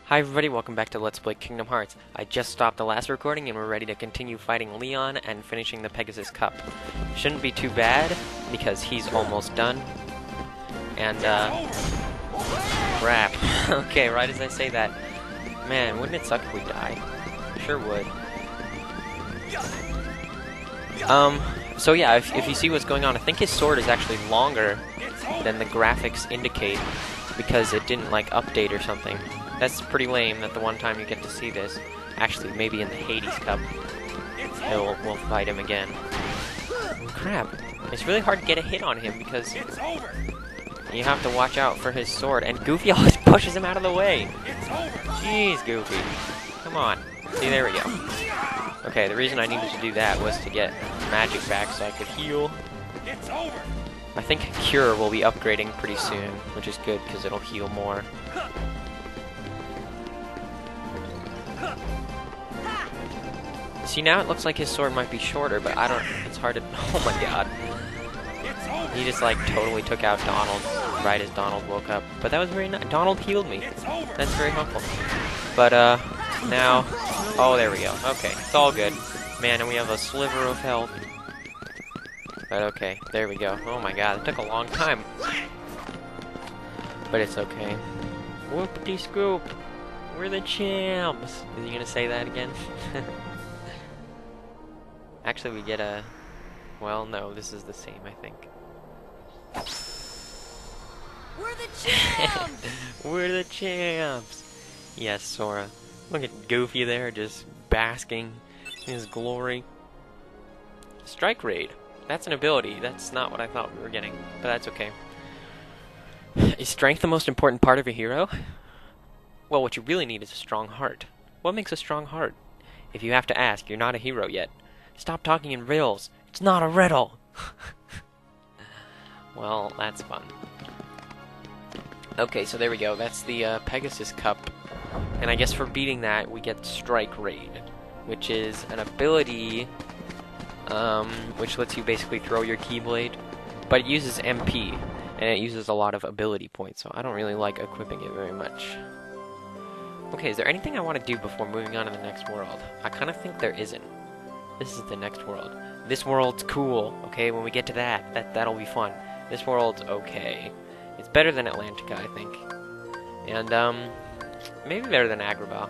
Hi everybody, welcome back to Let's Play Kingdom Hearts. I just stopped the last recording and we're ready to continue fighting Leon and finishing the Pegasus Cup. Shouldn't be too bad, because he's almost done. And, crap. Okay, right as I say that. Man, wouldn't it suck if we died? Sure would. So yeah, if you see what's going on, I think his sword is actually longer than the graphics indicate, because it didn't, like, update or something. That's pretty lame that the one time you get to see this. Actually, maybe in the Hades Cup, we'll fight him again. Crap. It's really hard to get a hit on him because you have to watch out for his sword, and Goofy always pushes him out of the way. Jeez, Goofy. Come on. See, there we go. Okay, the reason I needed to do that was to get magic back so I could heal. I think Cure will be upgrading pretty soon, which is good because it'll heal more. See, now it looks like his sword might be shorter, but I don't... It's hard to... Oh my god. He just, like, totally took out Donald right as Donald woke up. But that was very nice. Donald healed me. That's very helpful. But, now... Oh, there we go. Okay, it's all good. Man, and we have a sliver of health. But okay, there we go. Oh my god, it took a long time. But it's okay. Whoopity-scoop! We're the champs! Is he gonna say that again? Actually, we get a... Well, no, this is the same, I think. We're the champs! We're the champs! Yes, Sora. Look at Goofy there, just basking in his glory. Strike Raid. That's an ability. That's not what I thought we were getting, but that's okay. Is strength the most important part of a hero? Well, what you really need is a strong heart. What makes a strong heart? If you have to ask, you're not a hero yet. Stop talking in riddles. It's not a riddle. Well, that's fun. Okay, so there we go. That's the Pegasus Cup. And I guess for beating that, we get Strike Raid, which is an ability which lets you basically throw your Keyblade, but it uses MP, and it uses a lot of ability points, so I don't really like equipping it very much. Okay, is there anything I want to do before moving on to the next world? I kind of think there isn't. This is the next world. This world's cool, okay? When we get to that'll be fun. This world's okay. It's better than Atlantica, I think. And, maybe better than Agrabah.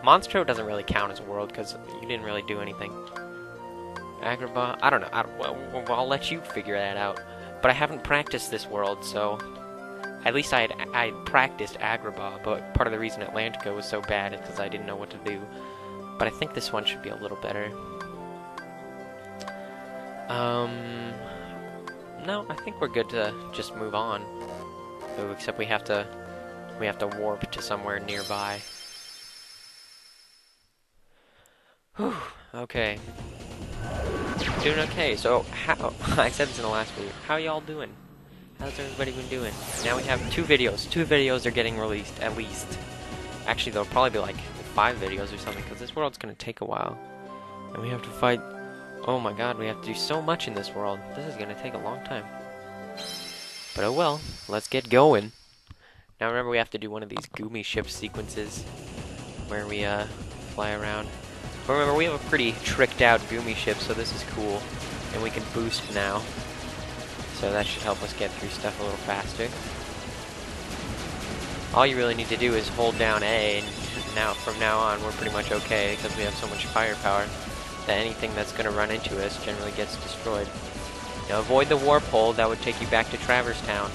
Monstro doesn't really count as a world, because you didn't really do anything. Agrabah, I don't know. Well, I'll let you figure that out. But I haven't practiced this world, so... At least I'd practiced Agrabah, but part of the reason Atlantica was so bad is because I didn't know what to do. But I think this one should be a little better. No, I think we're good to just move on. Oh, except we have to warp to somewhere nearby. Whew, okay. Doing okay, so how... I said this in the last video. How y'all doing? How's everybody been doing? Now we have 2 videos. 2 videos are getting released, at least. Actually, there'll probably be like 5 videos or something, because this world's gonna take a while. And we have to fight... Oh my god, we have to do so much in this world. This is gonna take a long time. But oh well, let's get going. Now remember, we have to do one of these Goomy ship sequences, where we, fly around. But remember, we have a pretty tricked out Goomy ship, so this is cool. And we can boost now. So that should help us get through stuff a little faster. All you really need to do is hold down A, and from now on we're pretty much okay, because we have so much firepower that anything that's going to run into us generally gets destroyed. Now avoid the warp hole, that would take you back to Traverse Town.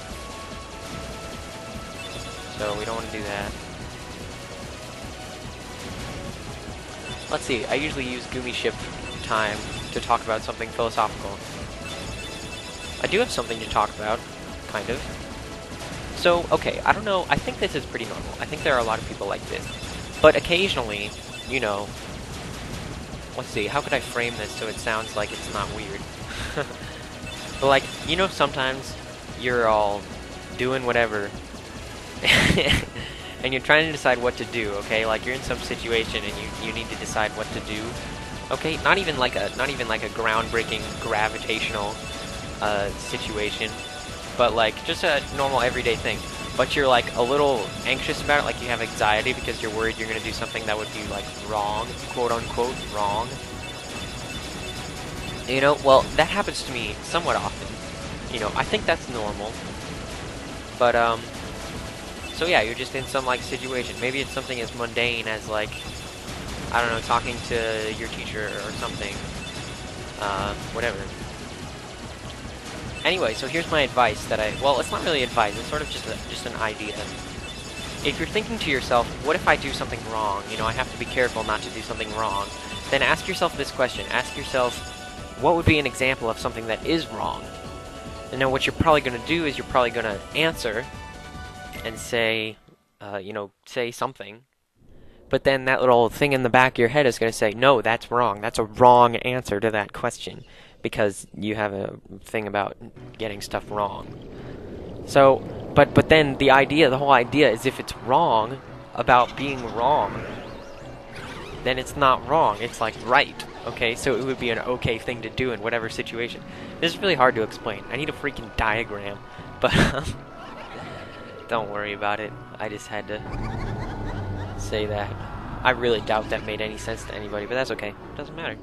So we don't want to do that. Let's see, I usually use Goomy Ship time to talk about something philosophical. I do have something to talk about, kind of. So, okay, I don't know, I think this is pretty normal. I think there are a lot of people like this. But occasionally, you know... Let's see, how could I frame this so it sounds like it's not weird? But like, you know, sometimes you're all doing whatever, and you're trying to decide what to do, okay? Like, you're in some situation and you need to decide what to do. Okay, not even like a groundbreaking gravitational situation, but like just a normal everyday thing. but you're like a little anxious about it, like you have anxiety because you're worried you're gonna do something that would be like wrong, quote unquote wrong. You know, well, that happens to me somewhat often. You know, I think that's normal. But so yeah, you're just in some like situation. Maybe it's something as mundane as like, I don't know, talking to your teacher or something. Whatever. Anyway, so here's my advice that well, it's not really advice, it's sort of just an idea. If you're thinking to yourself, what if I do something wrong? You know, I have to be careful not to do something wrong. Then ask yourself this question. Ask yourself, what would be an example of something that is wrong? And now what you're probably going to do is you're probably going to answer and say, you know, say something. But then that little thing in the back of your head is going to say, no, that's wrong. That's a wrong answer to that question. Because you have a thing about getting stuff wrong. So, but then the whole idea is if it's wrong about being wrong, then it's not wrong, it's like right, okay? So it would be an okay thing to do in whatever situation. This is really hard to explain. I need a freaking diagram, but don't worry about it. I just had to say that. I really doubt that made any sense to anybody, but that's okay. It doesn't matter.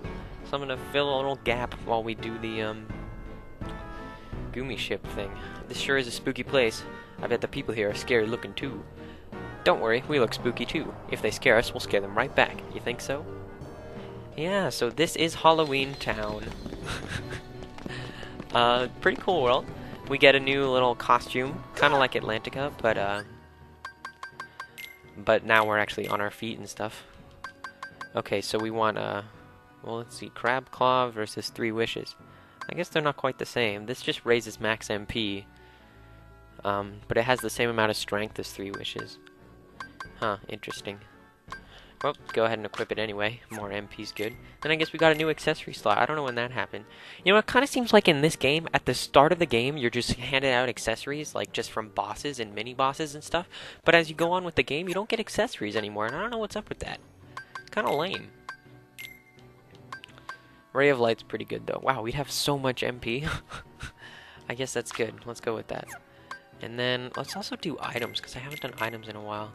So I'm gonna fill a little gap while we do the Goomy ship thing. This sure is a spooky place. I bet the people here are scary looking too. Don't worry, we look spooky too. If they scare us, we'll scare them right back. You think so? Yeah, so this is Halloween Town. Pretty cool world. We get a new little costume, kind of like Atlantica, but now we're actually on our feet and stuff. Okay, so we want well, let's see, Crab Claw versus 3 Wishes. I guess they're not quite the same. This just raises max MP, but it has the same amount of strength as 3 Wishes. Huh, interesting. Well, go ahead and equip it anyway. More MP's good. Then I guess we got a new accessory slot. I don't know when that happened. You know, it kind of seems like in this game, at the start of the game, you're just handing out accessories, like just from bosses and mini-bosses and stuff. But as you go on with the game, you don't get accessories anymore, and I don't know what's up with that. Kind of lame. Ray of Light's pretty good, though. Wow, we'd have so much MP. I guess that's good. Let's go with that. And then, let's also do items, because I haven't done items in a while.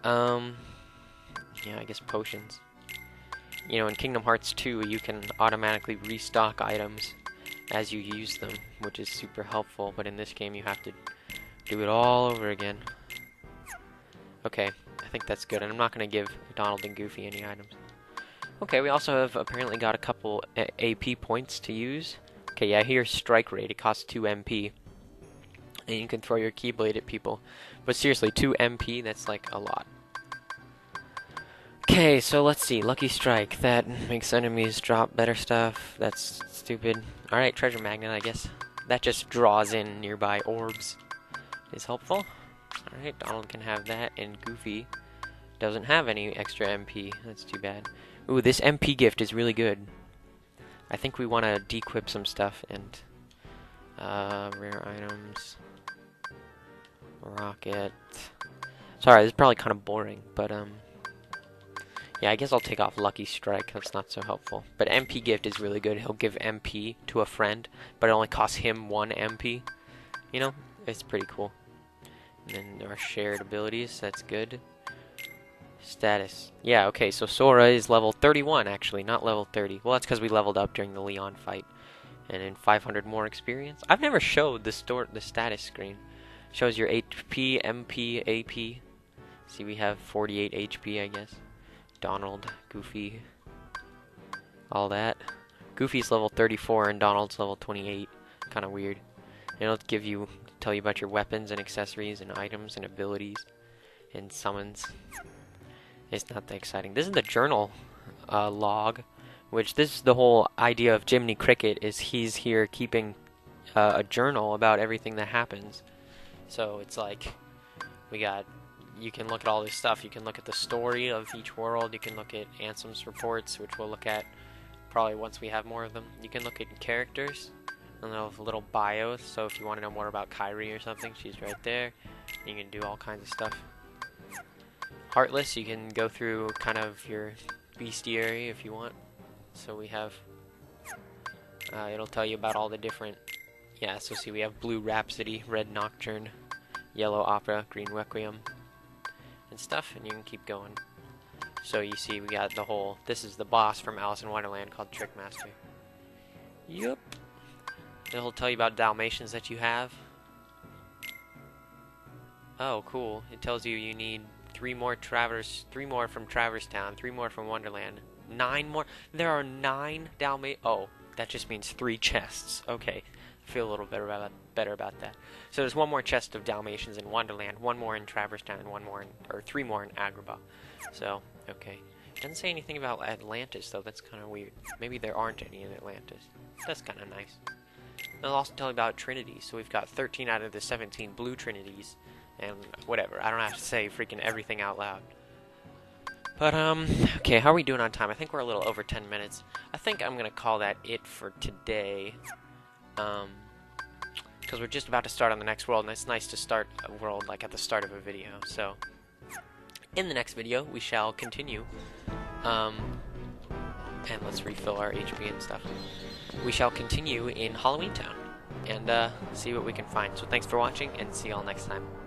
Yeah, I guess potions. You know, in Kingdom Hearts 2, you can automatically restock items as you use them, which is super helpful, but in this game you have to do it all over again. Okay, I think that's good, and I'm not going to give Donald and Goofy any items. Okay, we also have apparently got a couple AP points to use. Okay, yeah, here's Strike Rate. It costs 2 MP. And you can throw your Keyblade at people. But seriously, 2 MP, that's like a lot. Okay, so let's see. Lucky Strike. That makes enemies drop better stuff. That's stupid. Alright, Treasure Magnet, I guess. That just draws in nearby orbs. Is helpful. Alright, Donald can have that, and Goofy doesn't have any extra MP. That's too bad. Ooh, this MP gift is really good. I think we want to dequip some stuff, and rare items. Rocket. Sorry, this is probably kind of boring, but yeah, I guess I'll take off Lucky Strike. That's not so helpful. But MP gift is really good. He'll give MP to a friend, but it only costs him 1 MP. You know, it's pretty cool. And then our shared abilities, that's good. Status. Yeah, okay, so Sora is level 31, actually, not level 30. Well, that's because we leveled up during the Leon fight. And then 500 more experience. I've never showed the status screen. Shows your HP, MP, AP. See, we have 48 HP, I guess. Donald, Goofy, all that. Goofy's level 34 and Donald's level 28. Kind of weird. And it'll tell you about your weapons and accessories and items and abilities and summons. It's not that exciting. This is the journal log, which this is the whole idea of Jiminy Cricket, is he's here keeping a journal about everything that happens. So it's like, you can look at all this stuff. You can look at the story of each world. You can look at Ansem's reports, which we'll look at probably once we have more of them. You can look at characters, and they'll have little bios. So if you want to know more about Kyrie or something, she's right there. You can do all kinds of stuff. Heartless, you can go through kind of your bestiary if you want. So we have, it'll tell you about all the different yeah, so see, we have Blue Rhapsody, Red Nocturne, Yellow Opera, Green Requiem, and stuff, and you can keep going. So you see, we got the whole, this is the boss from Alice in Wonderland called Trickmaster. Yup. It'll tell you about Dalmatians that you have. Oh, cool. It tells you you need 3 more from Traverse Town, 3 more from Wonderland, 9 more. There are 9 Dalmatians. Oh, that just means 3 chests. Okay. I feel a little better about that. So there's 1 more chest of Dalmatians in Wonderland, 1 more in Traverse Town, and 3 more in Agrabah. So, okay. It doesn't say anything about Atlantis, though. That's kind of weird. Maybe there aren't any in Atlantis. That's kind of nice. It'll also tell you about Trinities. So we've got 13 out of the 17 blue Trinities. And whatever. I don't have to say freaking everything out loud. But, okay, how are we doing on time? I think we're a little over 10 minutes. I think I'm going to call that it for today. Because we're just about to start on the next world, and it's nice to start a world, like, at the start of a video. So, in the next video, we shall continue. And let's refill our HP and stuff. We shall continue in Halloween Town and see what we can find. So thanks for watching, and see y'all next time.